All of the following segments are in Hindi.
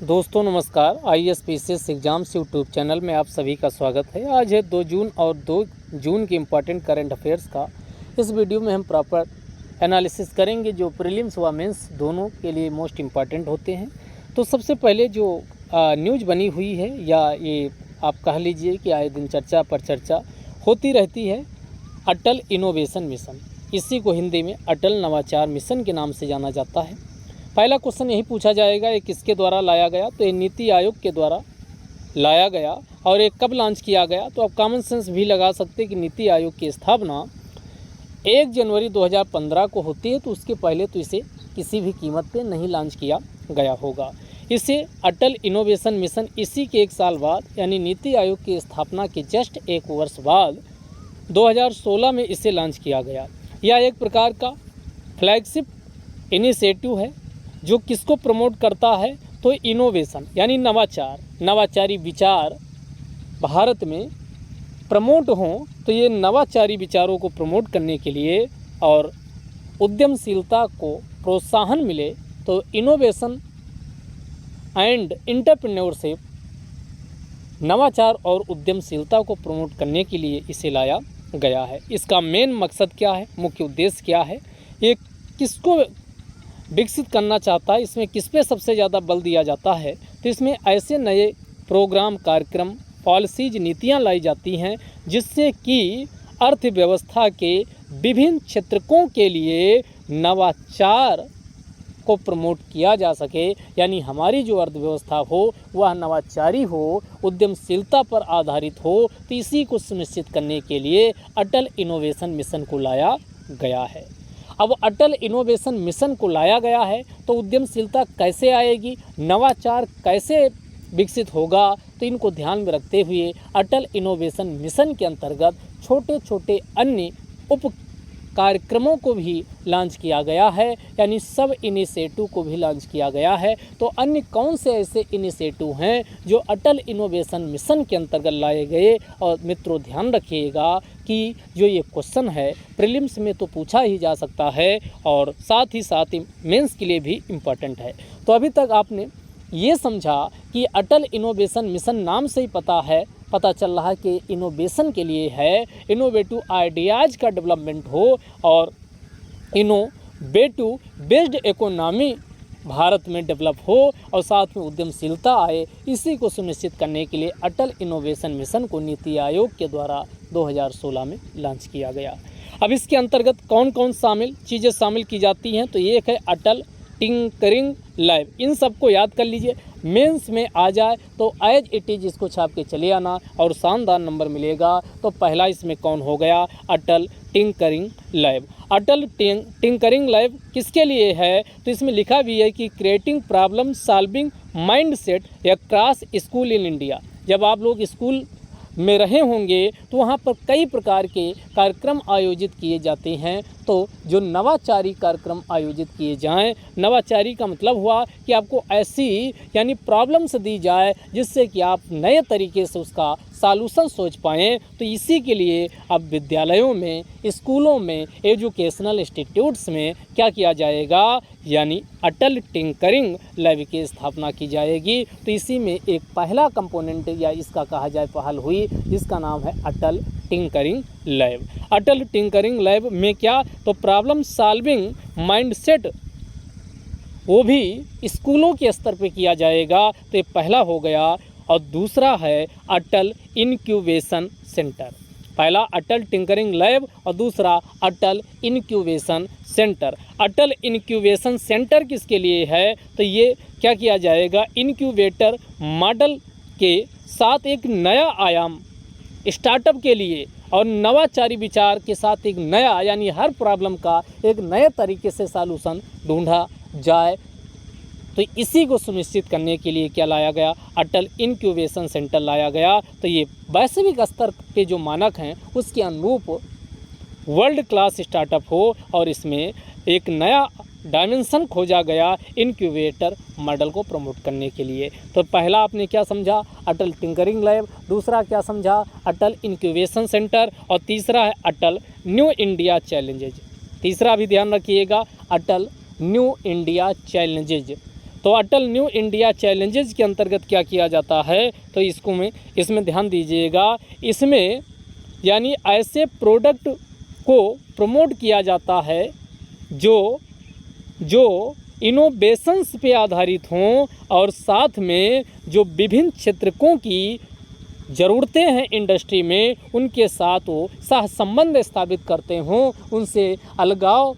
दोस्तों नमस्कार। ISPCS एग्जाम्स यूट्यूब चैनल में आप सभी का स्वागत है। आज है 2 जून और 2 जून के इम्पॉर्टेंट करंट अफेयर्स का। इस वीडियो में हम प्रॉपर एनालिसिस करेंगे जो प्रीलिम्स व मेंस दोनों के लिए मोस्ट इम्पॉर्टेंट होते हैं। तो सबसे पहले जो न्यूज़ बनी हुई है या ये आप कह लीजिए कि आए दिन चर्चा पर चर्चा होती रहती है, अटल इनोवेशन मिशन। इसी को हिंदी में अटल नवाचार मिशन के नाम से जाना जाता है। पहला क्वेश्चन यही पूछा जाएगा, ये किसके द्वारा लाया गया? तो ये नीति आयोग के द्वारा लाया गया। और ये कब लॉन्च किया गया? तो आप कॉमन सेंस भी लगा सकते हैं कि नीति आयोग की स्थापना 1 जनवरी 2015 को होती है, तो उसके पहले तो इसे किसी भी कीमत पे नहीं लॉन्च किया गया होगा। इसे अटल इनोवेशन मिशन इसी के 1 साल बाद यानी नीति आयोग की स्थापना के जस्ट 1 वर्ष बाद 2016 में इसे लॉन्च किया गया। यह एक प्रकार का फ्लैगशिप इनिशिएटिव है जो किसको प्रमोट करता है? तो इनोवेशन यानी नवाचार, नवाचारी विचार भारत में प्रमोट हों, तो ये नवाचारी विचारों को प्रमोट करने के लिए और उद्यमशीलता को प्रोत्साहन मिले, तो इनोवेशन एंड एंटरप्रेन्योरशिप, नवाचार और उद्यमशीलता को प्रमोट करने के लिए इसे लाया गया है। इसका मेन मकसद क्या है, मुख्य उद्देश्य क्या है, ये किसको विकसित करना चाहता है, इसमें किस पे सबसे ज़्यादा बल दिया जाता है? तो इसमें ऐसे नए प्रोग्राम, कार्यक्रम, पॉलिसीज, नीतियाँ लाई जाती हैं जिससे कि अर्थव्यवस्था के विभिन्न क्षेत्रों के लिए नवाचार को प्रमोट किया जा सके। यानी हमारी जो अर्थव्यवस्था हो वह नवाचारी हो, उद्यमशीलता पर आधारित हो। तो इसी को सुनिश्चित करने के लिए अटल इनोवेशन मिशन को लाया गया है। अब अटल इनोवेशन मिशन को लाया गया है तो उद्यमशीलता कैसे आएगी, नवाचार कैसे विकसित होगा? तो इनको ध्यान में रखते हुए अटल इनोवेशन मिशन के अंतर्गत छोटे छोटे अन्य उप कार्यक्रमों को भी लॉन्च किया गया है, यानी सब इनिशिएटिव को भी लॉन्च किया गया है। तो अन्य कौन से ऐसे इनिशिएटिव हैं जो अटल इनोवेशन मिशन के अंतर्गत लाए गए? और मित्रों ध्यान रखिएगा कि जो ये क्वेश्चन है प्रीलिम्स में तो पूछा ही जा सकता है और साथ ही मेंस के लिए भी इम्पॉर्टेंट है। तो अभी तक आपने ये समझा कि अटल इनोवेशन मिशन नाम से ही पता चल रहा है कि इनोवेशन के लिए है, इनोवेटिव आइडियाज़ का डेवलपमेंट हो और इनोवेटिव बेस्ड इकोनॉमी भारत में डेवलप हो और साथ में उद्यमशीलता आए। इसी को सुनिश्चित करने के लिए अटल इनोवेशन मिशन को नीति आयोग के द्वारा 2016 में लॉन्च किया गया। अब इसके अंतर्गत कौन कौन चीज़ें शामिल की जाती हैं? तो एक है अटल टिंकरिंग लैब। इन सबको याद कर लीजिए, मेंस में आ जाए तो एज इट इज़ इसको छाप के चले आना और शानदार नंबर मिलेगा। तो पहला इसमें कौन हो गया? अटल टिंकरिंग लैब। अटल टिंकरिंग लैब किसके लिए है? तो इसमें लिखा भी है कि creating problem solving mindset across school in India. जब आप लोग स्कूल में रहे होंगे तो वहाँ पर कई प्रकार के कार्यक्रम आयोजित किए जाते हैं। तो जो नवाचारी कार्यक्रम आयोजित किए जाएं, नवाचारी का मतलब हुआ कि आपको ऐसी यानी प्रॉब्लम्स दी जाए जिससे कि आप नए तरीके से उसका सॉल्यूशन सोच पाएँ। तो इसी के लिए अब विद्यालयों में, स्कूलों में, एजुकेशनल इंस्टीट्यूट्स में क्या किया जाएगा? यानी अटल टिंकरिंग लैब की स्थापना की जाएगी। तो इसी में एक पहला कंपोनेंट या इसका कहा जाए पहल हुई, जिसका नाम है अटल टिंकरिंग लैब। अटल टिंकरिंग लैब में क्या? तो प्रॉब्लम सॉल्विंग माइंडसेट वो भी स्कूलों के स्तर पे किया जाएगा। तो ये पहला हो गया। और दूसरा है अटल इनक्यूबेशन सेंटर। पहला अटल टिंकरिंग लैब और दूसरा अटल इनक्यूबेशन सेंटर। अटल इनक्यूबेशन सेंटर किसके लिए है? तो ये क्या किया जाएगा? इनक्यूबेटर मॉडल के साथ एक नया आयाम स्टार्टअप के लिए और नवाचारी विचार के साथ एक नया यानी हर प्रॉब्लम का एक नए तरीके से सॉल्यूशन ढूंढा जाए। तो इसी को सुनिश्चित करने के लिए क्या लाया गया? अटल इनक्यूबेशन सेंटर लाया गया। तो ये वैश्विक स्तर पे जो मानक हैं उसके अनुरूप वर्ल्ड क्लास स्टार्टअप हो और इसमें एक नया डायमेंशन खोजा गया इनक्यूबेटर मॉडल को प्रमोट करने के लिए। तो पहला आपने क्या समझा? अटल टिंकरिंग लैब। दूसरा क्या समझा? अटल इनक्यूबेशन सेंटर। और तीसरा है अटल न्यू इंडिया चैलेंजेज। तीसरा भी ध्यान रखिएगा, अटल न्यू इंडिया चैलेंजेज। तो अटल न्यू इंडिया चैलेंजेस के अंतर्गत क्या किया जाता है, तो इसमें ध्यान दीजिएगा। इसमें यानी ऐसे प्रोडक्ट को प्रमोट किया जाता है जो इनोवेशंस पे आधारित हों और साथ में जो विभिन्न क्षेत्रकों की ज़रूरतें हैं इंडस्ट्री में, उनके साथ वो सहसंबंध स्थापित करते हों, उनसे अलगाव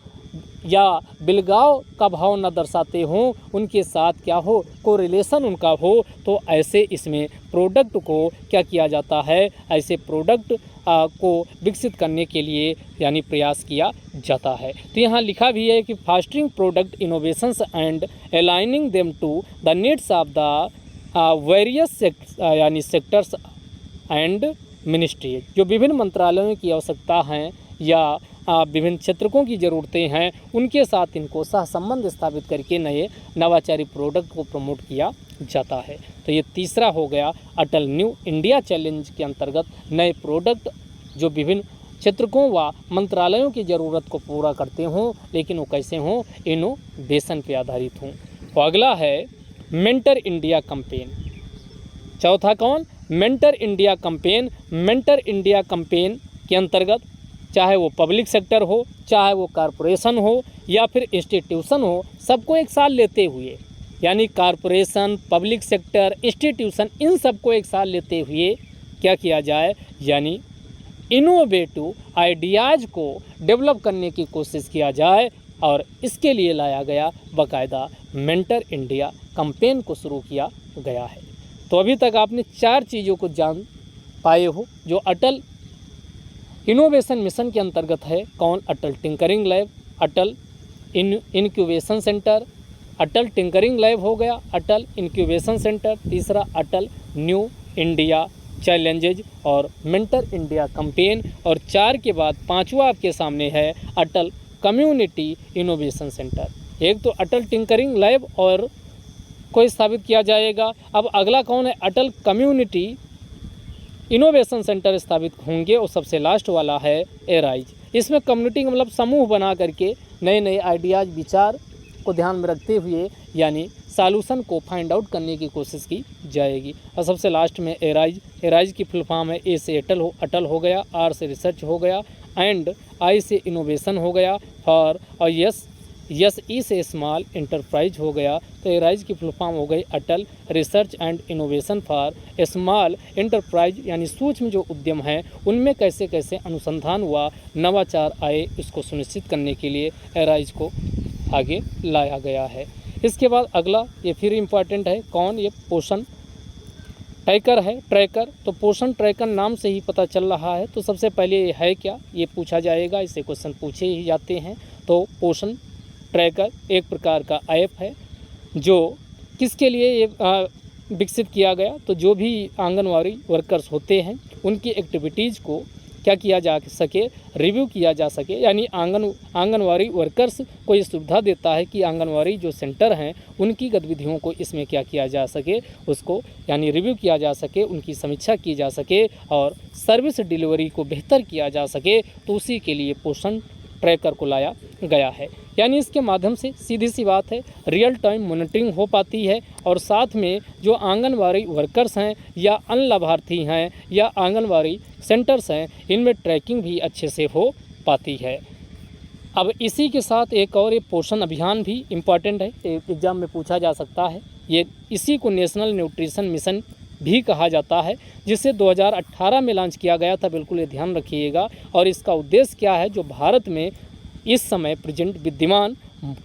या बिलगाव का भाव न दर्शाते हों, उनके साथ क्या हो, कोरिलेशन उनका हो। तो ऐसे इसमें प्रोडक्ट को क्या किया जाता है, ऐसे प्रोडक्ट को विकसित करने के लिए यानी प्रयास किया जाता है। तो यहाँ लिखा भी है कि fostering product innovations and aligning them to the needs of the various यानी सेक्टर्स एंड मिनिस्ट्री, जो विभिन्न मंत्रालयों की आवश्यकता हैं या विभिन्न क्षेत्रकों की ज़रूरतें हैं, उनके साथ इनको सहसंबंध स्थापित करके नए नवाचारी प्रोडक्ट को प्रमोट किया जाता है। तो ये तीसरा हो गया अटल न्यू इंडिया चैलेंज के अंतर्गत नए प्रोडक्ट जो विभिन्न क्षेत्रकों व मंत्रालयों की ज़रूरत को पूरा करते हों, लेकिन वो कैसे हों, इनोवेशन पे आधारित हों। तो अगला है मेंटर इंडिया कैंपेन। चौथा कौन, mentor India campaign. Mentor India campaign के अंतर्गत चाहे वो पब्लिक सेक्टर हो, चाहे वो कॉरपोरेशन हो या फिर इंस्टीट्यूशन हो, सबको एक साथ लेते हुए, यानी कॉरपोरेशन, पब्लिक सेक्टर, इंस्टीट्यूशन, इन सबको एक साथ लेते हुए क्या किया जाए, यानी इनोवेटिव आइडियाज़ को डेवलप करने की कोशिश किया जाए। और इसके लिए लाया गया बाकायदा मेंटर इंडिया कैंपेन को शुरू किया गया है। तो अभी तक आपने 4 चीज़ों को जान पाए हो जो अटल इनोवेशन मिशन के अंतर्गत है। कौन, अटल टिंकरिंग लैब, अटल इनक्यूबेशन सेंटर, अटल टिंकरिंग लैब हो गया, अटल इनक्यूबेशन सेंटर, तीसरा अटल न्यू इंडिया चैलेंजेज और मेंटर इंडिया कैंपेन, और 4 के बाद 5वां आपके सामने है अटल कम्युनिटी इनोवेशन सेंटर। एक तो अटल टिंकरिंग लैब और को स्थापित किया जाएगा। अब अगला कौन है, अटल कम्युनिटी इनोवेशन सेंटर स्थापित होंगे, और सबसे लास्ट वाला है एराइज। इसमें कम्युनिटी मतलब समूह बना करके नए नए आइडियाज़, विचार को ध्यान में रखते हुए यानी सॉल्यूशन को फाइंड आउट करने की कोशिश की जाएगी। और सबसे लास्ट में एराइज। एराइज की फुल फॉर्म है, ए से अटल हो गया, आर से रिसर्च हो गया, एंड आई से इनोवेशन हो गया, और यस ई से स्मॉल इंटरप्राइज हो गया। तो एराइज की फुल फॉर्म हो गई Atal research and innovation for small enterprise, यानी सूक्ष्म जो उद्यम हैं उनमें कैसे कैसे अनुसंधान हुआ, नवाचार आए, इसको सुनिश्चित करने के लिए एराइज को आगे लाया गया है। इसके बाद अगला ये फिर इम्पॉर्टेंट है, कौन, ये पोषण ट्रैकर है, ट्रैकर। तो पोषण ट्रैकर नाम से ही पता चल रहा है। तो सबसे पहले ये है क्या, ये पूछा जाएगा, इससे क्वेश्चन पूछे ही जाते हैं। तो पोषण ट्रैकर एक प्रकार का ऐप है जो किसके लिए ये विकसित किया गया, तो जो भी आंगनवाड़ी वर्कर्स होते हैं उनकी एक्टिविटीज़ को क्या किया जा सके, रिव्यू किया जा सके, यानी आंगनवाड़ी वर्कर्स को ये सुविधा देता है कि आंगनवाड़ी जो सेंटर हैं उनकी गतिविधियों को इसमें क्या किया जा सके, उसको यानी रिव्यू किया जा सके, उनकी समीक्षा की जा सके और सर्विस डिलीवरी को बेहतर किया जा सके। तो उसी के लिए पोषण ट्रैकर को लाया गया है। यानी इसके माध्यम से सीधी सी बात है, रियल टाइम मॉनिटरिंग हो पाती है और साथ में जो आंगनवाड़ी वर्कर्स हैं या अन्य लाभार्थी हैं या आंगनवाड़ी सेंटर्स हैं, इनमें ट्रैकिंग भी अच्छे से हो पाती है। अब इसी के साथ एक और ये पोषण अभियान भी इम्पॉर्टेंट है, एग्ज़ाम में पूछा जा सकता है। ये इसी को नेशनल न्यूट्रिशन मिशन भी कहा जाता है, जिसे 2018 में लॉन्च किया गया था, बिल्कुल ये ध्यान रखिएगा। और इसका उद्देश्य क्या है, जो भारत में इस समय प्रेजेंट विद्यमान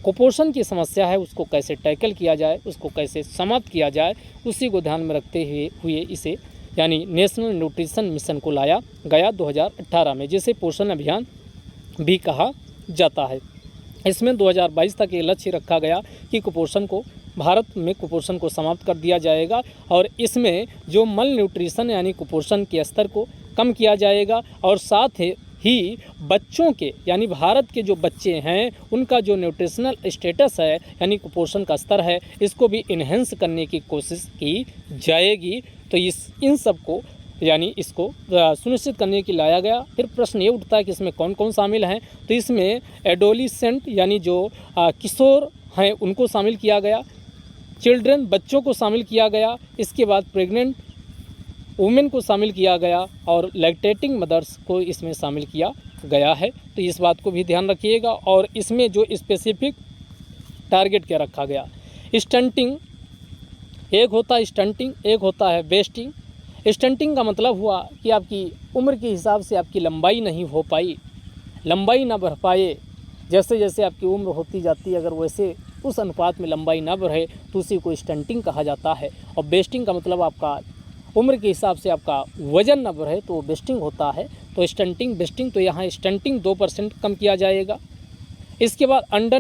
कुपोषण की समस्या है उसको कैसे टैकल किया जाए, उसको कैसे समाप्त किया जाए, उसी को ध्यान में रखते हुए इसे यानी नेशनल न्यूट्रिशन मिशन को लाया गया 2018 में, जिसे पोषण अभियान भी कहा जाता है। इसमें 2022 तक ये लक्ष्य रखा गया कि कुपोषण को भारत में कुपोषण को समाप्त कर दिया जाएगा और इसमें जो मल न्यूट्रिशन यानी कुपोषण के स्तर को कम किया जाएगा और साथ ही बच्चों के यानी भारत के जो बच्चे हैं उनका जो न्यूट्रिशनल स्टेटस है यानी कुपोषण का स्तर है, इसको भी इन्हेंस करने की कोशिश की जाएगी। तो इन सब को यानी इसको सुनिश्चित करने के लाया गया। फिर प्रश्न ये उठता है कि इसमें कौन कौन शामिल हैं, तो इसमें एडोलिसेंट यानी जो किशोर हैं उनको शामिल किया गया, चिल्ड्रन बच्चों को शामिल किया गया, इसके बाद प्रेग्नेंट वुमेन को शामिल किया गया और लैक्टेटिंग मदर्स को इसमें शामिल किया गया है। तो इस बात को भी ध्यान रखिएगा। और इसमें जो स्पेसिफिक टारगेट क्या रखा गया, स्टंटिंग एक होता है, स्टंटिंग एक होता है वेस्टिंग। स्टंटिंग का मतलब हुआ कि आपकी उम्र के हिसाब से आपकी लंबाई नहीं हो पाई, लंबाई ना बढ़ पाए, जैसे जैसे आपकी उम्र होती जाती है अगर वैसे उस अनुपात में लंबाई ना बढ़े तो उसी को स्टंटिंग कहा जाता है। और वेस्टिंग का मतलब आपका उम्र के हिसाब से आपका वजन ना बढ़े तो वो वेस्टिंग होता है। तो स्टंटिंग वेस्टिंग, तो यहाँ स्टंटिंग 2% कम किया जाएगा। इसके बाद अंडर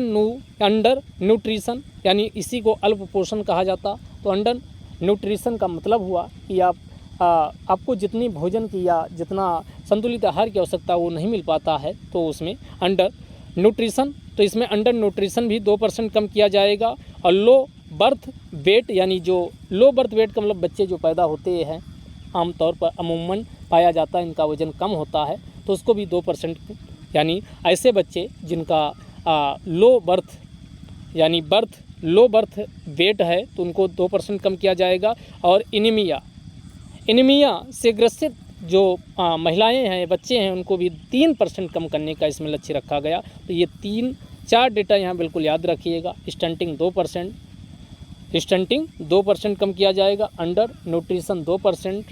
न्यूट्रिशन, यानी इसी को अल्प पोषण कहा जाता। तो अंडर न्यूट्रिशन का मतलब हुआ कि आपको जितनी भोजन की या जितना संतुलित आहार की आवश्यकता वो नहीं मिल पाता है, तो उसमें अंडर न्यूट्रिशन, तो इसमें अंडर न्यूट्रिशन भी 2% कम किया जाएगा। और लो बर्थ वेट, यानी जो लो बर्थ वेट का मतलब बच्चे जो पैदा होते हैं आमतौर पर अमूमन पाया जाता है इनका वज़न कम होता है, तो उसको भी 2%, यानी ऐसे बच्चे जिनका लो बर्थ यानी लो बर्थ वेट है तो उनको 2% कम किया जाएगा। और एनीमिया से ग्रसित जो महिलाएं हैं, बच्चे हैं, उनको भी 3% कम करने का इसमें लक्ष्य रखा गया। तो ये 3-4 डेटा यहाँ बिल्कुल याद रखिएगा। स्टंटिंग 2% कम किया जाएगा, under nutrition 2%,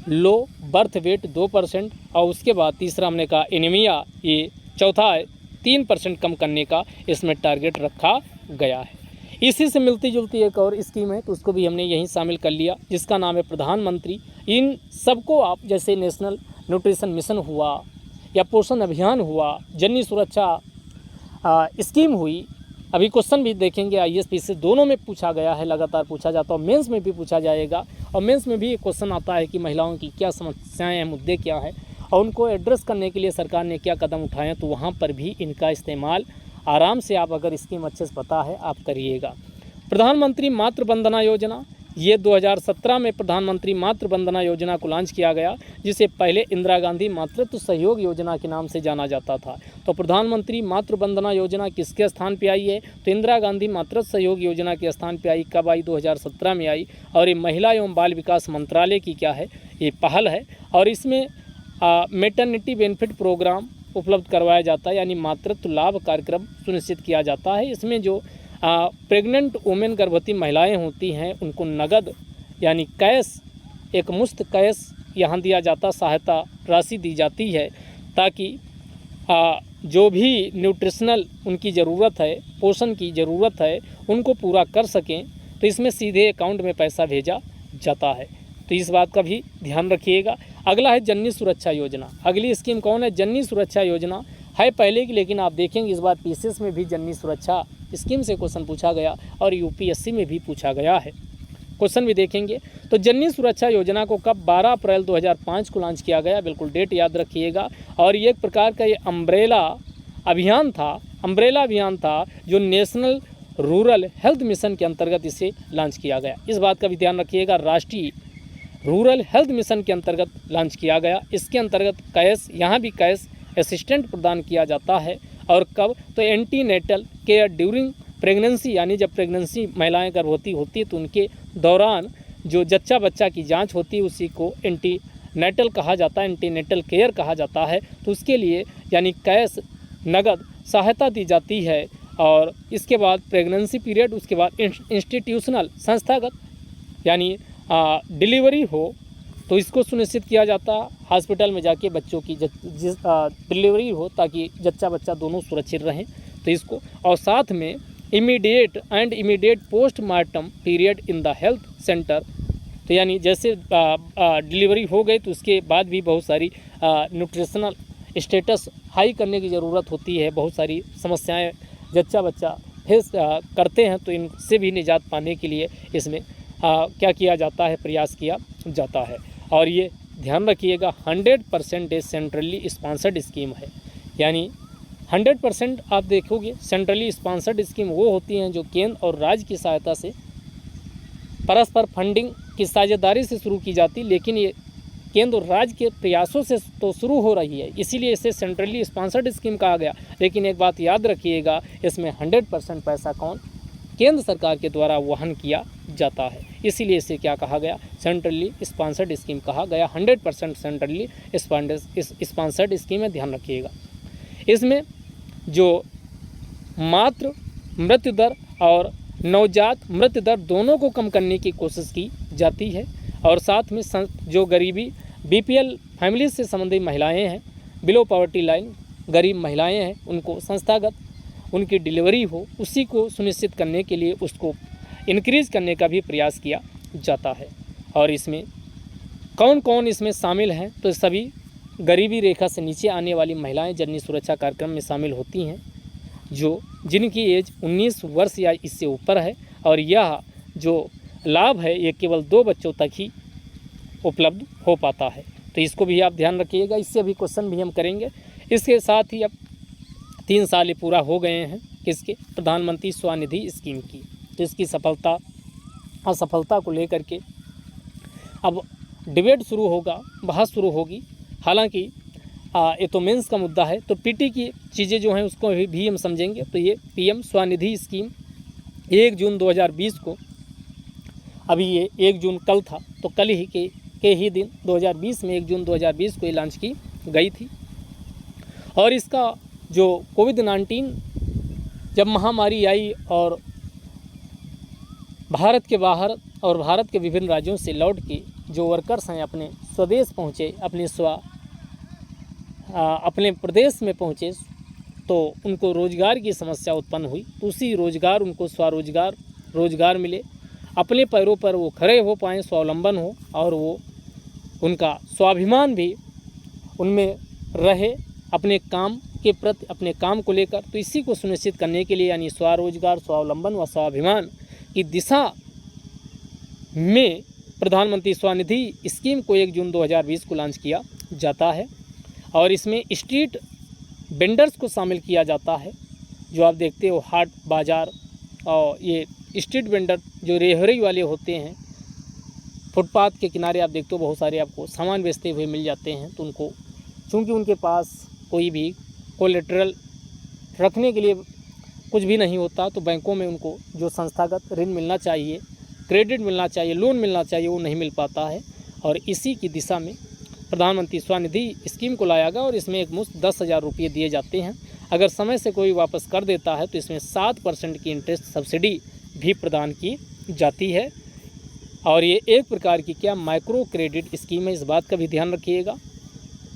low birth weight 2%, और उसके बाद तीसरा हमने कहा एनीमिया, ये चौथा है 3% कम करने का इसमें टारगेट रखा गया है। इसी से मिलती जुलती एक और स्कीम है तो उसको भी हमने यहीं शामिल कर लिया, जिसका नाम है प्रधानमंत्री। इन सबको आप जैसे नेशनल न्यूट्रिशन मिशन हुआ या पोषण अभियान हुआ, जननी सुरक्षा स्कीम हुई, अभी क्वेश्चन भी देखेंगे ISP से, दोनों में पूछा गया है, लगातार पूछा जाता है, और मेंस में भी पूछा जाएगा। और मेंस में भी एक क्वेश्चन आता है कि महिलाओं की क्या समस्याएं हैं, मुद्दे क्या हैं, और उनको एड्रेस करने के लिए सरकार ने क्या कदम उठाए हैं, तो वहाँ पर भी इनका इस्तेमाल आराम से आप अगर स्कीम अच्छे से पता है आप करिएगा। प्रधानमंत्री मातृ वंदना योजना, ये 2017 में प्रधानमंत्री मातृ वंदना योजना को लॉन्च किया गया, जिसे पहले इंदिरा गांधी मातृत्व सहयोग योजना के नाम से जाना जाता था। तो प्रधानमंत्री मातृ वंदना योजना किसके स्थान पे आई है, तो इंदिरा गांधी मातृत्व सहयोग योजना के स्थान पे आई। कब आई? 2017 में आई। और ये महिला एवं बाल विकास मंत्रालय की क्या है, ये पहल है। और इसमें मैटरनिटी बेनिफिट प्रोग्राम उपलब्ध करवाया जाता है, यानी मातृत्व लाभ कार्यक्रम सुनिश्चित किया जाता है। इसमें जो प्रेग्नेंट वुमेन गर्भवती महिलाएं होती हैं उनको नगद यानी कैश, एक मुश्त कैश यहाँ दिया जाता, सहायता राशि दी जाती है, ताकि जो भी न्यूट्रिशनल उनकी ज़रूरत है, पोषण की ज़रूरत है, उनको पूरा कर सकें। तो इसमें सीधे अकाउंट में पैसा भेजा जाता है। तो इस बात का भी ध्यान रखिएगा। अगला है जननी सुरक्षा योजना। अगली स्कीम कौन है? जननी सुरक्षा योजना है पहले की, लेकिन आप देखेंगे इस बार PCS में भी जननी सुरक्षा स्कीम से क्वेश्चन पूछा गया और UPSC में भी पूछा गया है, क्वेश्चन भी देखेंगे। तो जननी सुरक्षा योजना को कब? 12 अप्रैल 2005 को लॉन्च किया गया, बिल्कुल डेट याद रखिएगा। और ये एक प्रकार का ये अम्ब्रेला अभियान था जो नेशनल रूरल हेल्थ मिशन के अंतर्गत इसे लॉन्च किया गया। इस बात का भी ध्यान रखिएगा, राष्ट्रीय रूरल हेल्थ मिशन के अंतर्गत लॉन्च किया गया। इसके अंतर्गत कैश, यहाँ भी कैश असिस्टेंट प्रदान किया जाता है। और कब? तो एंटीनेटल केयर ड्यूरिंग प्रेगनेंसी, यानी जब प्रेगनेंसी महिलाएं गर्भवती होती है तो उनके दौरान जो जच्चा बच्चा की जांच होती है उसी को एंटीनेटल कहा जाता है, एंटीनेटल केयर कहा जाता है। तो उसके लिए यानी कैश नगद सहायता दी जाती है। और इसके बाद प्रेगनेंसी पीरियड, उसके बाद इंस्टीट्यूशनल संस्थागत यानी डिलीवरी हो तो इसको सुनिश्चित किया जाता, हॉस्पिटल में जाके बच्चों की डिलीवरी हो ताकि जच्चा बच्चा दोनों सुरक्षित रहें। तो इसको, और साथ में immediate postmortem period in the health centre, तो यानी जैसे डिलीवरी हो गई तो उसके बाद भी बहुत सारी न्यूट्रिशनल स्टेटस हाई करने की ज़रूरत होती है। बहुत सारी समस्याएं जच्चा बच्चा फेस करते हैं, तो इनसे भी निजात पाने के लिए इसमें क्या किया जाता है, प्रयास किया जाता है। और ये ध्यान रखिएगा 100% सेंट्रली स्पॉन्सर्ड स्कीम है, यानी 100% आप देखोगे सेंट्रली स्पॉन्सर्ड स्कीम वो होती हैं जो केंद्र और राज्य की सहायता से परस्पर फंडिंग की साझेदारी से शुरू की जाती, लेकिन ये केंद्र और राज्य के प्रयासों से तो शुरू हो रही है, इसीलिए इसे सेंट्रली स्पॉन्सर्ड स्कीम कहा गया। लेकिन एक बात याद रखिएगा, इसमें 100% पैसा कौन केंद्र सरकार के द्वारा वहन किया जाता है। इसीलिए इसे क्या कहा गया, सेंट्रली स्पॉन्सर्ड स्कीम कहा गया। 100% सेंट्रली स्पॉन्सर्ड स्कीम है, ध्यान रखिएगा। इसमें जो मातृ मृत्यु दर और नवजात मृत्यु दर दोनों को कम करने की कोशिश की जाती है, और साथ में जो गरीबी BPL फैमिली से संबंधित महिलाएं हैं, बिलो पॉवर्टी लाइन गरीब महिलाएं हैं, उनको संस्थागत उनकी डिलीवरी हो उसी को सुनिश्चित करने के लिए उसको इंक्रीज़ करने का भी प्रयास किया जाता है। और इसमें कौन कौन इसमें शामिल हैं, तो सभी गरीबी रेखा से नीचे आने वाली महिलाएं जननी सुरक्षा कार्यक्रम में शामिल होती हैं, जिनकी एज 19 वर्ष या इससे ऊपर है, और यह जो लाभ है ये केवल 2 बच्चों तक ही उपलब्ध हो पाता है। तो इसको भी आप ध्यान रखिएगा, इससे भी क्वेश्चन भी हम करेंगे। इसके साथ ही अब 3 साल ये पूरा हो गए हैं किसके, प्रधानमंत्री स्वनिधि स्कीम की। तो इसकी सफलता असफलता को लेकर के अब डिबेट शुरू होगा, बहस शुरू होगी। हालांकि ये तो मेंस का मुद्दा है, तो पीटी की चीज़ें जो हैं उसको भी हम समझेंगे। तो ये PM स्वनिधि स्कीम 1 जून 2020 को, अभी ये 1 जून कल था, तो कल ही के ही दिन 2020 में 1 जून 2020 को ये लॉन्च की गई थी। और इसका जो कोविड-19 जब महामारी आई और भारत के बाहर और भारत के विभिन्न राज्यों से लौट के जो वर्कर्स हैं अपने स्वदेश पहुँचे, अपने प्रदेश में पहुँचे, तो उनको रोज़गार की समस्या उत्पन्न हुई। तो उसी रोज़गार उनको रोज़गार मिले, अपने पैरों पर वो खड़े हो पाएँ, स्वावलंबन हो, और वो उनका स्वाभिमान भी उनमें रहे अपने काम के प्रति, अपने काम को लेकर। तो इसी को सुनिश्चित करने के लिए यानी स्वरोजगार, स्वावलंबन व स्वाभिमान की दिशा में प्रधानमंत्री स्वनिधि स्कीम को 1 जून 2020 को लॉन्च किया जाता है। और इसमें स्ट्रीट वेंडर्स को शामिल किया जाता है। जो आप देखते हो हाट बाज़ार, और ये स्ट्रीट वेंडर जो रेहड़ी वाले होते हैं, फुटपाथ के किनारे आप देखते हो बहुत सारे आपको सामान बेचते हुए मिल जाते हैं। तो उनको चूँकि उनके पास कोई भी कोलेटरल रखने के लिए कुछ भी नहीं होता, तो बैंकों में उनको जो संस्थागत ऋण मिलना चाहिए, क्रेडिट मिलना चाहिए, लोन मिलना चाहिए, वो नहीं मिल पाता है। और इसी की दिशा में प्रधानमंत्री स्वनिधि स्कीम को लाया गया, और इसमें एक मुश्त 10,000 रुपये दिए जाते हैं। अगर समय से कोई वापस कर देता है तो इसमें 7% की इंटरेस्ट सब्सिडी भी प्रदान की जाती है। और ये एक प्रकार की क्या माइक्रो क्रेडिट स्कीम है, इस बात का भी ध्यान रखिएगा।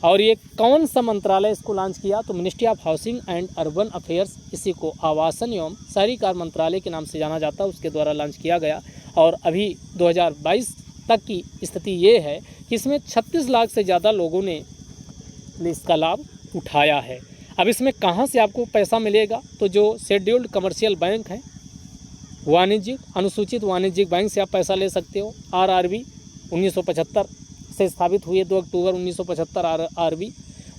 और ये कौन सा मंत्रालय इसको लॉन्च किया, तो ministry of housing and urban affairs, इसी को आवासन एवं शहरी कार्य मंत्रालय के नाम से जाना जाता है, उसके द्वारा लॉन्च किया गया। और अभी 2022 तक की स्थिति ये है कि इसमें 36 लाख से ज़्यादा लोगों ने इसका लाभ उठाया है। अब इसमें कहाँ से आपको पैसा मिलेगा, तो जो शेड्यूल्ड कमर्शियल बैंक हैं, वाणिज्यिक अनुसूचित वाणिज्यिक बैंक से आप पैसा ले सकते हो। RRB 1975 से स्थापित हुए, 2 अक्टूबर 1975 RRB,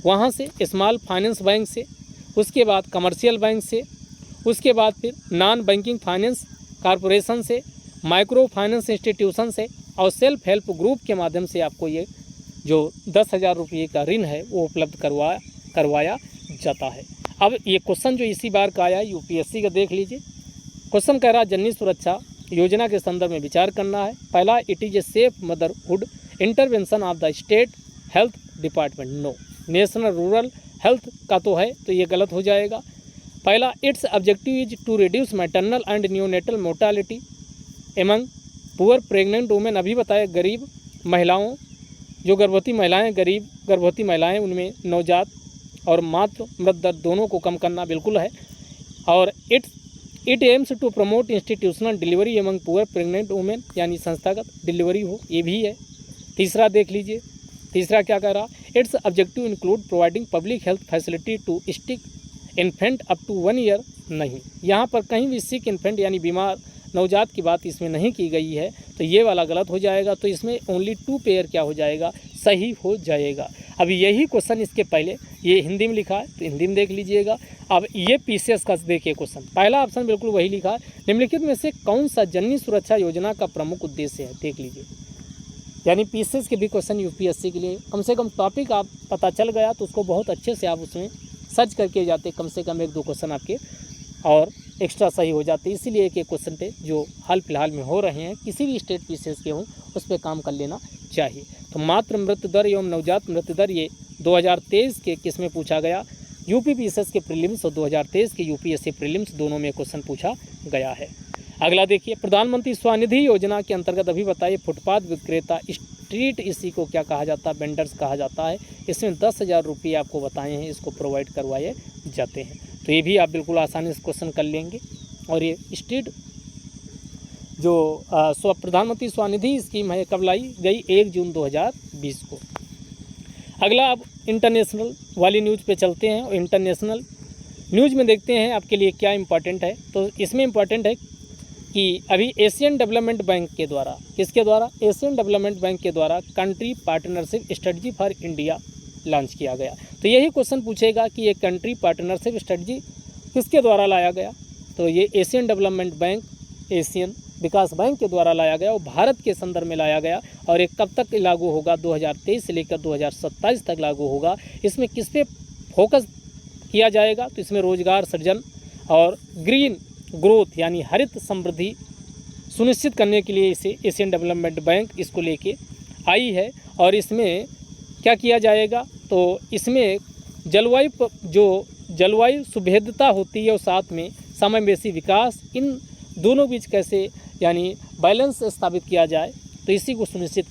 वहाँ से स्मॉल फाइनेंस बैंक से, उसके बाद कमर्शियल बैंक से, उसके बाद फिर नॉन बैंकिंग फाइनेंस कॉरपोरेशन से, माइक्रो फाइनेंस इंस्टीट्यूशन से, और सेल्फ हेल्प ग्रुप के माध्यम से आपको ये जो 10,000 रुपये का ऋण है वो उपलब्ध करवाया जाता है। अब ये क्वेश्चन जो इसी बार का आया UPSC का देख लीजिए। क्वेश्चन कह रहा है जननी सुरक्षा योजना के संदर्भ में विचार करना है। पहला, it is a safe motherhood intervention of the state health department. No, national rural health का तो है, तो ये गलत हो जाएगा। पहला, its objective is to reduce maternal and neonatal mortality among poor pregnant women. अभी बताया गरीब महिलाओं, जो गर्भवती महिलाएं, गरीब गर्भवती महिलाएं, उनमें नवजात और मातृ मृत्यु दर दोनों को कम करना बिल्कुल है। और it aims to promote institutional delivery among poor pregnant women, यानी संस्थागत डिलीवरी हो, ये भी है। तीसरा देख लीजिए, तीसरा क्या कह रहा, its objective include providing public health facility to stick infant up to 1 year. नहीं, यहाँ पर कहीं भी सिक इन्फेंट यानी बीमार नवजात की बात इसमें नहीं की गई है, तो ये वाला गलत हो जाएगा। तो इसमें ओनली 2 पेयर क्या हो जाएगा, सही हो जाएगा। अब यही क्वेश्चन इसके पहले ये हिंदी में लिखा है, तो हिंदी में देख लीजिएगा। अब ये PCS का देखिए क्वेश्चन, पहला ऑप्शन बिल्कुल वही लिखा है, निम्नलिखित में से कौन सा जननी सुरक्षा योजना का प्रमुख उद्देश्य है, देख लीजिए। यानी PCS के भी क्वेश्चन UPSC के लिए कम से कम टॉपिक आप पता चल गया तो उसको बहुत अच्छे से आप उसमें सर्च करके जाते, कम से कम 1-2 क्वेश्चन आपके और एक्स्ट्रा सही हो जाते। इसीलिए एक क्वेश्चन पे जो हाल फिलहाल में हो रहे हैं किसी भी स्टेट पीसीएस के हों उस पर काम कर लेना चाहिए। तो मातृ मृत्यु दर एवं नवजात मृत्यु दर ये 2023 के किस में पूछा गया, यूपी पीसीएस के प्रीलिम्स और 2023 के यूपीएससी प्रीलिम्स दोनों में क्वेश्चन पूछा गया है। अगला देखिए, प्रधानमंत्री स्वनिधि योजना के अंतर्गत अभी बताइए फुटपाथ विक्रेता स्ट्रीट इसी को क्या कहा जाता है, वेंडर्स कहा जाता है। इसमें 10,000 रुपये आपको बताए हैं, इसको प्रोवाइड करवाए जाते हैं। तो ये भी आप बिल्कुल आसानी से क्वेश्चन कर लेंगे। और ये स्ट्रीट जो प्रधानमंत्री स्वनिधि स्कीम है कब लाई गई, 1 जून 2020 को। अगला अब इंटरनेशनल वाली न्यूज़ पे चलते हैं और इंटरनेशनल न्यूज़ में देखते हैं आपके लिए क्या इम्पोर्टेंट है। तो इसमें इम्पोर्टेंट है कि अभी एशियन डेवलपमेंट बैंक के द्वारा, किसके द्वारा, एशियन डेवलपमेंट बैंक के द्वारा country partnership strategy for India launch किया गया। तो यही क्वेश्चन पूछेगा कि ये कंट्री पार्टनरशिप स्ट्रेटजी किसके द्वारा लाया गया। तो ये एशियन डेवलपमेंट बैंक, एशियन विकास बैंक के द्वारा लाया गया और भारत के संदर्भ में लाया गया। और ये कब तक लागू होगा, 2023 से लेकर 2027 तक लागू होगा। इसमें किस पे फोकस किया जाएगा, तो इसमें रोजगार सृजन और ग्रीन ग्रोथ यानी हरित समृद्धि सुनिश्चित करने के लिए इसे एशियन डेवलपमेंट बैंक इसको लेके आई है। और इसमें क्या किया जाएगा, तो इसमें जलवायु सुभेद्यता होती है और साथ में समावेशी विकास, इन दोनों बीच कैसे यानी बैलेंस स्थापित किया जाए, तो इसी को सुनिश्चित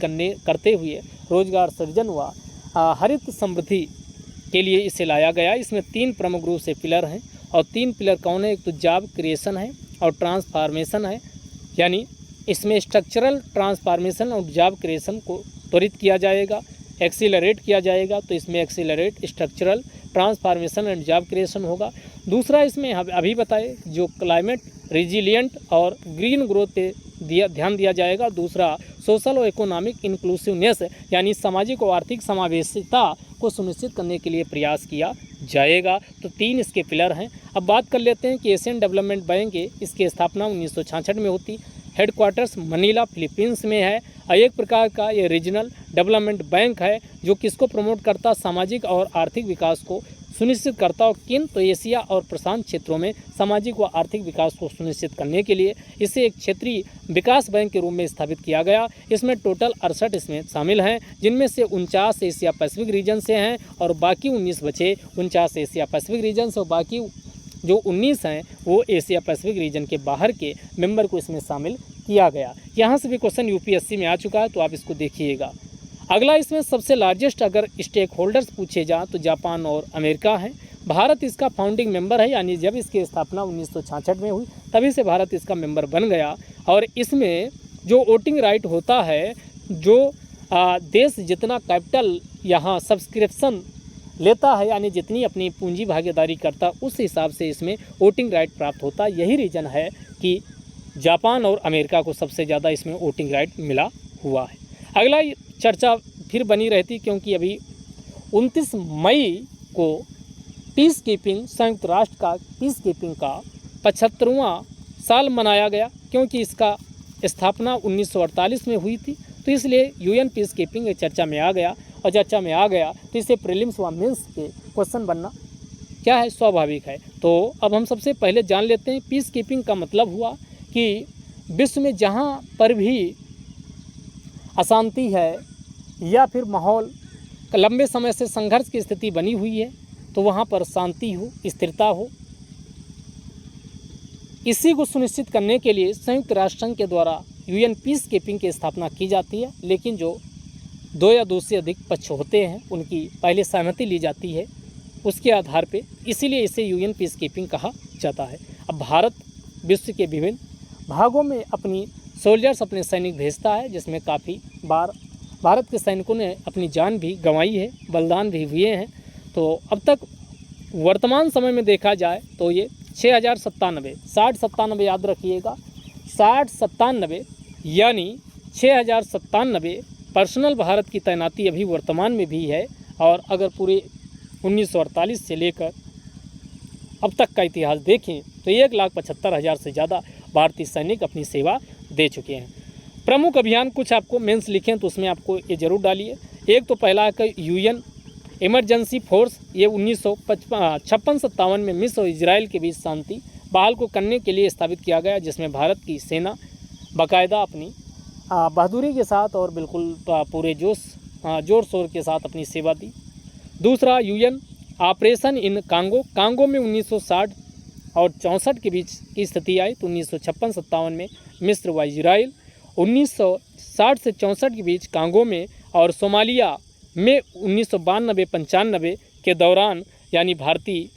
करते हुए रोजगार सृजन व हरित समृद्धि के लिए इसे लाया गया। इसमें 3 प्रमुख रूप से पिलर हैं और 3 पिलर कौन है, एक तो जॉब क्रिएशन है और ट्रांसफॉर्मेशन है, यानी इसमें स्ट्रक्चरल ट्रांसफॉर्मेशन और जॉब क्रिएशन को त्वरित किया जाएगा, एक्सीलरेट किया जाएगा। तो इसमें accelerate, structural transformation and job creation होगा। दूसरा इसमें अभी बताए जो क्लाइमेट रेजिलिएंट और ग्रीन ग्रोथ पे ध्यान दिया जाएगा। दूसरा सोशल और इकोनॉमिक इंक्लूसिवनेस यानी सामाजिक और आर्थिक समावेशिता को सुनिश्चित करने के लिए प्रयास किया जाएगा। तो 3 इसके पिलर हैं। अब बात कर लेते हैं कि एशियन डेवलपमेंट बैंक है, इसकी स्थापना 1966 में होती, हेडक्वार्टर्स मनीला फिलीपींस में है। एक प्रकार का ये रीजनल डेवलपमेंट बैंक है जो किसको प्रमोट करता, सामाजिक और आर्थिक विकास को सुनिश्चित करता और किन, तो एशिया और प्रशांत क्षेत्रों में सामाजिक व आर्थिक विकास को सुनिश्चित करने के लिए इसे एक क्षेत्रीय विकास बैंक के रूप में स्थापित किया गया। इसमें टोटल 68 इसमें शामिल हैं, जिनमें से 49 एशिया पैसिफिक रीजन से हैं और बाकी 19 बचे। 49 एशिया पैसिफिक रीजन से और बाकी जो 19 हैं वो एशिया पैसिफिक रीजन के बाहर के मेंबर को इसमें शामिल किया गया। यहाँ से भी क्वेश्चन यूपीएससी में आ चुका है, तो आप इसको देखिएगा। अगला इसमें सबसे लार्जेस्ट अगर स्टेक होल्डर्स पूछे जाएँ तो जापान और अमेरिका हैं। भारत इसका फाउंडिंग मेंबर है, यानी जब इसकी स्थापना 1966 में हुई तभी से भारत इसका मेंबर बन गया। और इसमें जो वोटिंग राइट होता है, जो देश जितना कैपिटल यहाँ सब्सक्रिप्शन लेता है यानी जितनी अपनी पूंजी भागीदारी करता उस हिसाब से इसमें वोटिंग राइट प्राप्त होता है। यही रीज़न है कि जापान और अमेरिका को सबसे ज़्यादा इसमें वोटिंग राइट मिला हुआ है। अगला चर्चा फिर बनी रहती क्योंकि अभी 29 मई को पीस कीपिंग, संयुक्त राष्ट्र का पीस कीपिंग का 75वां साल मनाया गया, क्योंकि इसका स्थापना 1948 में हुई थी। तो इसलिए यूएन पीस कीपिंग चर्चा में आ गया, और चर्चा में आ गया तो इसे प्रीलिम्स व मेंस के क्वेश्चन बनना क्या है, स्वाभाविक है। तो अब हम सबसे पहले जान लेते हैं पीस कीपिंग का मतलब हुआ कि विश्व में जहाँ पर भी अशांति है या फिर माहौल लंबे समय से संघर्ष की स्थिति बनी हुई है तो वहाँ पर शांति हो, स्थिरता हो, इसी को सुनिश्चित करने के लिए संयुक्त राष्ट्र संघ के द्वारा यूएन पीस कीपिंग की स्थापना की जाती है। लेकिन जो 2 या 2 से अधिक पक्ष होते हैं उनकी पहले सहमति ली जाती है उसके आधार पे, इसीलिए इसे यूएन पीस कीपिंग कहा जाता है। अब भारत विश्व के विभिन्न भागों में अपनी सोल्जर्स, अपने सैनिक भेजता है, जिसमें काफ़ी बार भारत के सैनिकों ने अपनी जान भी गंवाई है, बलिदान भी हुए हैं। तो अब तक वर्तमान समय में देखा जाए तो ये 6097, 60-97 याद रखिएगा, 60-97 यानी 6097 पर्सनल भारत की तैनाती अभी वर्तमान में भी है। और अगर पूरे 1948 से लेकर अब तक का इतिहास देखें तो 1,75,000 से ज़्यादा भारतीय सैनिक अपनी सेवा दे चुके हैं। प्रमुख अभियान कुछ आपको मेंस लिखें तो उसमें आपको ये जरूर डालिए। एक तो पहला है यूएन इमरजेंसी फोर्स, ये 1956-57 में मिस्र और इजराइल के बीच शांति बहाल को करने के लिए स्थापित किया गया, जिसमें भारत की सेना बाकायदा अपनी बहादुरी के साथ और बिल्कुल पूरे जोर शोर के साथ अपनी सेवा दी। दूसरा, यूएन ऑपरेशन इन कांगो में 1960 और 64 के बीच की स्थिति आई तो 1956-57 में मिस्र वाइसराय, 1960 से 64 के बीच कांगो में और सोमालिया में 1992-95 के दौरान यानी भारतीय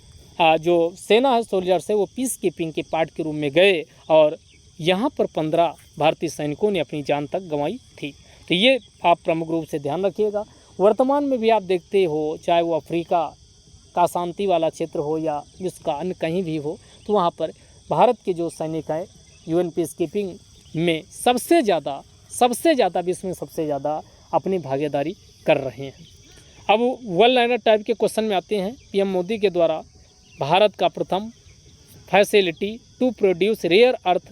जो सेना है सोल्जर्स है वो पीस कीपिंग के पार्ट के रूप में गए और यहाँ पर 15 भारतीय सैनिकों ने अपनी जान तक गंवाई थी। तो ये आप प्रमुख रूप से ध्यान रखिएगा। वर्तमान में भी आप देखते हो, चाहे वो अफ्रीका का शांति वाला क्षेत्र हो या इसका अन्य कहीं भी हो, तो वहाँ पर भारत के जो सैनिक हैं यूएन पीस कीपिंग में सबसे ज़्यादा विश्व में सबसे ज़्यादा अपनी भागीदारी कर रहे हैं। अब वन लाइनर टाइप के क्वेश्चन में आते हैं। पीएम मोदी के द्वारा भारत का प्रथम facility to produce rare earth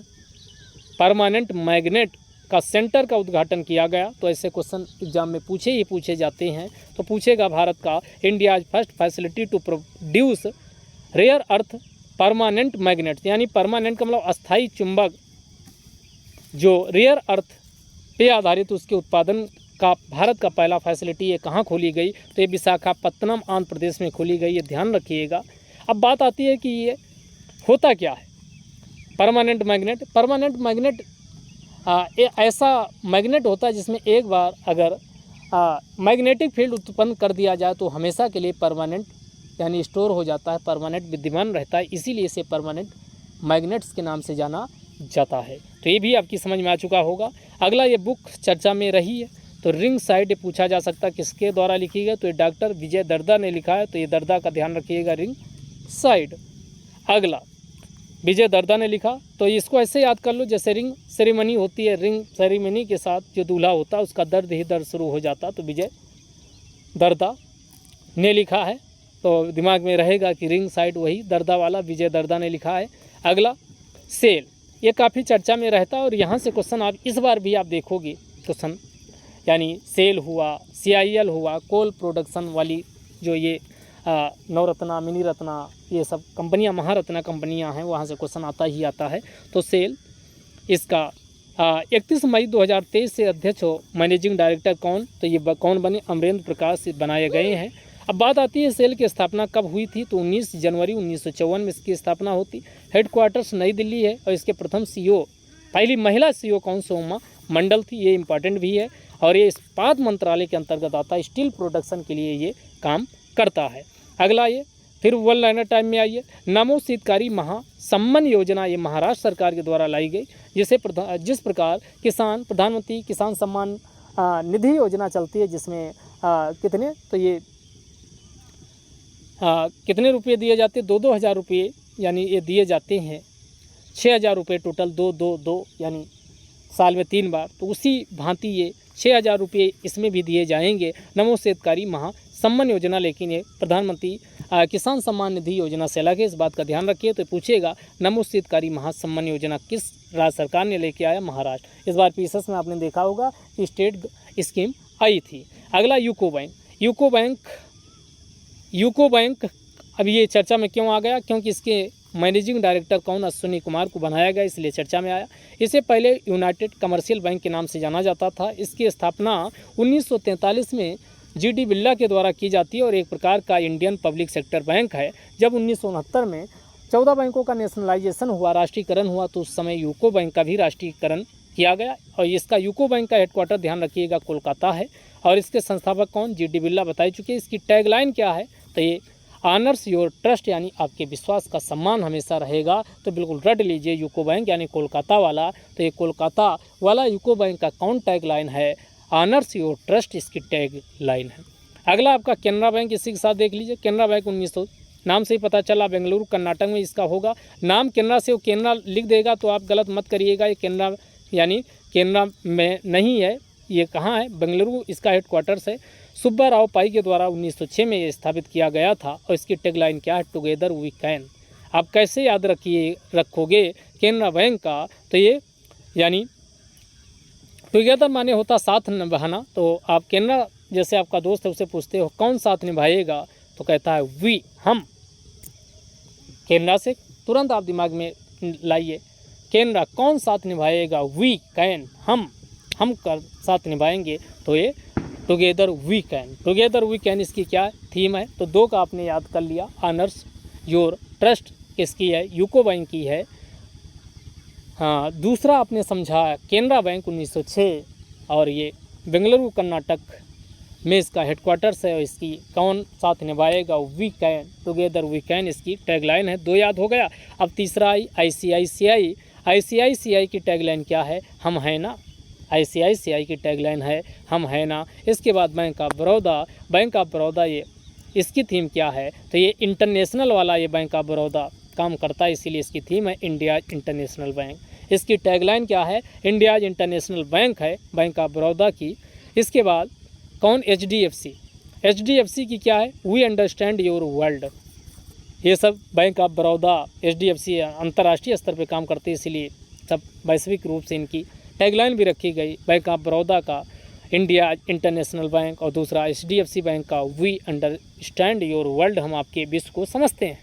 permanent magnet का सेंटर का उद्घाटन किया गया। तो ऐसे क्वेश्चन एग्जाम में पूछे जाते हैं। तो पूछेगा भारत का India first facility to produce rare earth permanent magnet, यानी परमानेंट का मतलब अस्थायी चुंबक जो रेयर अर्थ पे आधारित उसके उत्पादन का भारत का पहला फैसिलिटी ये कहाँ खोली गई, तो ये विशाखापत्तनम आंध्र प्रदेश में खोली गई, ये ध्यान रखिएगा। अब बात आती है कि ये होता क्या है परमानेंट मैग्नेट ऐसा मैग्नेट होता है जिसमें एक बार अगर मैग्नेटिक फील्ड उत्पन्न कर दिया जाए तो हमेशा के लिए परमानेंट यानी स्टोर हो जाता है, परमानेंट विद्यमान रहता है, इसीलिए इसे परमानेंट मैग्नेट्स के नाम से जाना जाता है। तो ये भी आपकी समझ में आ चुका होगा। अगला ये बुक चर्चा में रही है तो रिंग साइड पूछा जा सकता है किसके द्वारा लिखी गई, तो ये डॉक्टर विजय दर्दा ने लिखा है। तो ये दर्दा का ध्यान रखिएगा, रिंग साइड। अगला विजय दर्दा ने लिखा, तो इसको ऐसे याद कर लो जैसे रिंग सेरेमनी होती है, रिंग सेरेमनी के साथ जो दूल्हा होता है उसका दर्द ही दर्द शुरू हो जाता, तो विजय दर्दा ने लिखा है। तो दिमाग में रहेगा कि रिंग साइड वही दर्दा वाला विजय दर्दा ने लिखा है। अगला सेल, ये काफ़ी चर्चा में रहता है और यहाँ से क्वेश्चन आप इस बार भी आप देखोगे क्वेश्चन, यानी सेल हुआ, CIL हुआ, कोल प्रोडक्शन वाली जो ये नवरत्ना, मिनी रत्ना, ये सब कंपनियां, महारत्ना कंपनियां हैं, वहाँ से क्वेश्चन आता ही आता है। तो सेल इसका 31 मई 2023 से अध्यक्ष हो मैनेजिंग डायरेक्टर कौन, तो ये कौन बने, अमरेंद्र प्रकाश बनाए गए हैं। अब बात आती है सेल की स्थापना कब हुई थी, तो 19 जनवरी 1954 में इसकी स्थापना होती। हेडक्वार्टर्स नई दिल्ली है और इसके प्रथम CEO, पहली महिला CEO कौन, सोमा मंडल थी, ये इंपॉर्टेंट भी है। और ये इस्पात मंत्रालय के अंतर्गत आता है, स्टील प्रोडक्शन के लिए ये काम करता है। अगला ये फिर वन लाइनर टाइम में आइए, नमो शीतकारी महासम्मान योजना, ये महाराष्ट्र सरकार के द्वारा लाई गई, जिस प्रकार प्रधानमंत्री किसान सम्मान निधि योजना चलती है, जिसमें कितने, तो ये कितने रुपये दिए जाते हैं, 2-2 हज़ार रुपये, यानी ये दिए जाते हैं 6,000 रुपये टोटल, 2 यानी साल में 3 बार। तो उसी भांति ये 6,000 रुपये इसमें भी दिए जाएंगे, नमो शीतकारी महासम्मान योजना। लेकिन ये प्रधानमंत्री किसान सम्मान निधि योजना से अलग है, इस बात का ध्यान रखिए। तो पूछेगा नमो शीतकारी महासम्मान योजना किस राज्य सरकार ने लेके आया, महाराष्ट्र। इस बार पीएसएस में आपने देखा होगा कि स्टेट स्कीम आई थी। अगला यूको बैंक अब ये चर्चा में क्यों आ गया, क्योंकि इसके मैनेजिंग डायरेक्टर कौन, अश्विनी कुमार को बनाया गया, इसलिए चर्चा में आया। इसे पहले यूनाइटेड कमर्शियल बैंक के नाम से जाना जाता था। इसकी स्थापना 1943 में GD बिरला के द्वारा की जाती है और एक प्रकार का इंडियन पब्लिक सेक्टर बैंक है। जब 1969 में 14 बैंकों का नेशनलाइजेशन हुआ, राष्ट्रीयकरण हुआ, तो उस समय यूको बैंक का भी राष्ट्रीयकरण किया गया। और इसका यूको बैंक का हेडक्वार्टर ध्यान रखिएगा कोलकाता है। और इसके संस्थापक कौन, GD बिरला बताई चुके। इसकी टैगलाइन क्या है, तो ये ऑनर्स योर ट्रस्ट, यानी आपके विश्वास का सम्मान हमेशा रहेगा। तो बिल्कुल रट लीजिए यूको बैंक यानी कोलकाता वाला। तो ये कोलकाता वाला यूको बैंक का कौन टैगलाइन है, ऑनर्स योर ट्रस्ट इसकी टैग लाइन है। अगला आपका कैनरा बैंक, इसी के साथ देख लीजिए। कैनरा बैंक 1900 नाम से ही पता चला, बेंगलुरु कर्नाटक में इसका होगा। नाम कैनरा से वो कैनरा लिख देगा तो आप गलत मत करिएगा, ये कैनरा यानी कैनरा में नहीं है, ये कहाँ है, बेंगलुरु इसका हेडक्वार्टर्स है। सुब्बा राव पाई के द्वारा 1906 में ये स्थापित किया गया था। और इसकी टैगलाइन क्या है, टुगेदर वी कैन। आप कैसे याद रखोगे कैनरा बैंक का, तो ये यानी टुगेदर माने होता साथ निभाना। तो आप कैनरा जैसे आपका दोस्त है उसे पूछते हो कौन साथ निभाएगा, तो कहता है वी, हम। कैनरा से तुरंत आप दिमाग में लाइए। कैनरा कौन साथ निभाएगा? वी कैन, हम कर साथ निभाएंगे, तो ये together we can. Together we can इसकी क्या थीम है? तो 2 का आपने याद कर लिया। ऑनर्स योर ट्रस्ट किसकी है? यूको बैंक की है। हाँ, दूसरा आपने समझा कैनरा बैंक 1906 और ये बेंगलुरु कर्नाटक में इसका हेडक्वार्टर्स है। इसकी कौन साथ निभाएगा? We can, together we can इसकी टैगलाइन है। 2 याद हो गया। अब तीसरा आई ICICI। ICICI की टैगलाइन क्या है? हम हैं ना। ICICI की टैगलाइन है हम हैं ना। इसके बाद bank of Baroda. Bank of Baroda ये इसकी थीम क्या है? तो ये इंटरनेशनल वाला ये बैंक ऑफ बड़ौदा काम करता है, इसीलिए इसकी थीम है इंडिया इंटरनेशनल बैंक। इसकी टैगलाइन क्या है? इंडिया इंटरनेशनल बैंक है बैंक ऑफ बड़ौदा की। इसके बाद कौन? HDFC की क्या है? We understand your world. ये सब बैंक ऑफ बड़ौदा HDFC अंतर्राष्ट्रीय स्तर पे काम करते हैं, इसीलिए सब वैश्विक रूप से इनकी टैगलाइन भी रखी गई। बैंक ऑफ बड़ौदा का इंडिया इंटरनेशनल बैंक और दूसरा HDFC बैंक का वी अंडरस्टैंड योर वर्ल्ड, हम आपके विश्व को समझते हैं।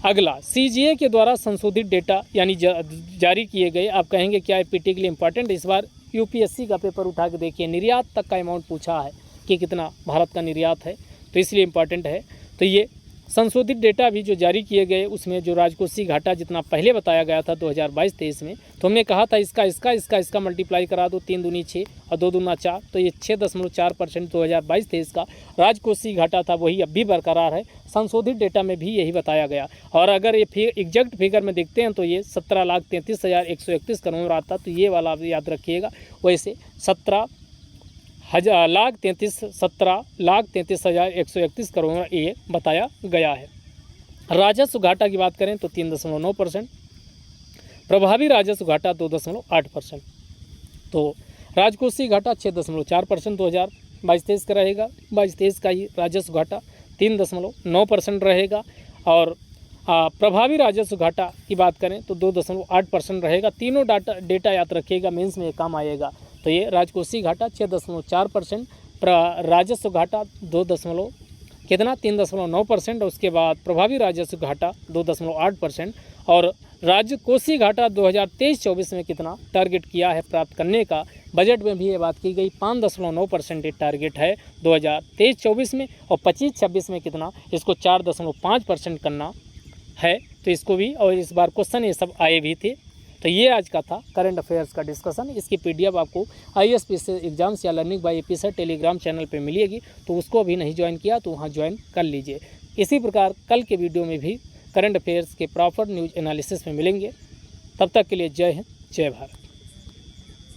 अगला CGA के द्वारा संशोधित डेटा यानी जारी किए गए। आप कहेंगे क्या है PT के लिए इंपॉर्टेंट? इस बार UPSC का पेपर उठा के देखिए, निर्यात तक का अमाउंट पूछा है कि कितना भारत का निर्यात है, तो इसलिए इम्पॉर्टेंट है। तो ये संशोधित डेटा भी जो जारी किए गए उसमें जो राजकोषीय घाटा जितना पहले बताया गया था 2022-23 में, तो हमने कहा था इसका मल्टीप्लाई करा दो, 3 दूनी 6 और 2 दूना 4, तो ये 6.4% 2022-23 का राजकोषीय घाटा था, वही अब भी बरकरार है। संशोधित डेटा में भी यही बताया गया। और अगर ये एग्जैक्ट फिगर में देखते हैं तो ये 17,33,131 करोड़ आता, तो ये वाला आप याद रखिएगा। वैसे 17,33,131 करोड़ ये बताया गया है। राजस्व घाटा की बात करें तो 3.9%, प्रभावी राजस्व घाटा 2.8%, तो राजकोषीय घाटा 6.4% 2022-23 का रहेगा। 22-23 का ही राजस्व घाटा 3.9% रहेगा। और प्रभावी राजस्व घाटा की बात करें तो 2.8% रहेगा। तीनों डेटा याद रखिएगा, मेंस में काम आएगा। तो ये राजकोषीय घाटा 6.4%, राजस्व घाटा 3.9%, और उसके बाद प्रभावी राजस्व घाटा 2.8%। और राजकोषीय घाटा 2023-24 में कितना टारगेट किया है प्राप्त करने का? बजट में भी ये बात की गई, 5.9% ये टारगेट है 2023-24 में, और 25-26 में कितना? इसको 4.5% करना है। तो इसको भी, और इस बार क्वेश्चन ये सब आए भी थे। तो ये आज का था करंट अफेयर्स का डिस्कशन। इसकी PDF आपको ISPC एग्जाम्स या लर्निंग बाय एपीसेट टेलीग्राम चैनल पे मिलेगी, तो उसको अभी नहीं ज्वाइन किया तो वहाँ ज्वाइन कर लीजिए। इसी प्रकार कल के वीडियो में भी करंट अफेयर्स के प्रॉपर न्यूज़ एनालिसिस में मिलेंगे। तब तक के लिए जय हिंद, जय भारत।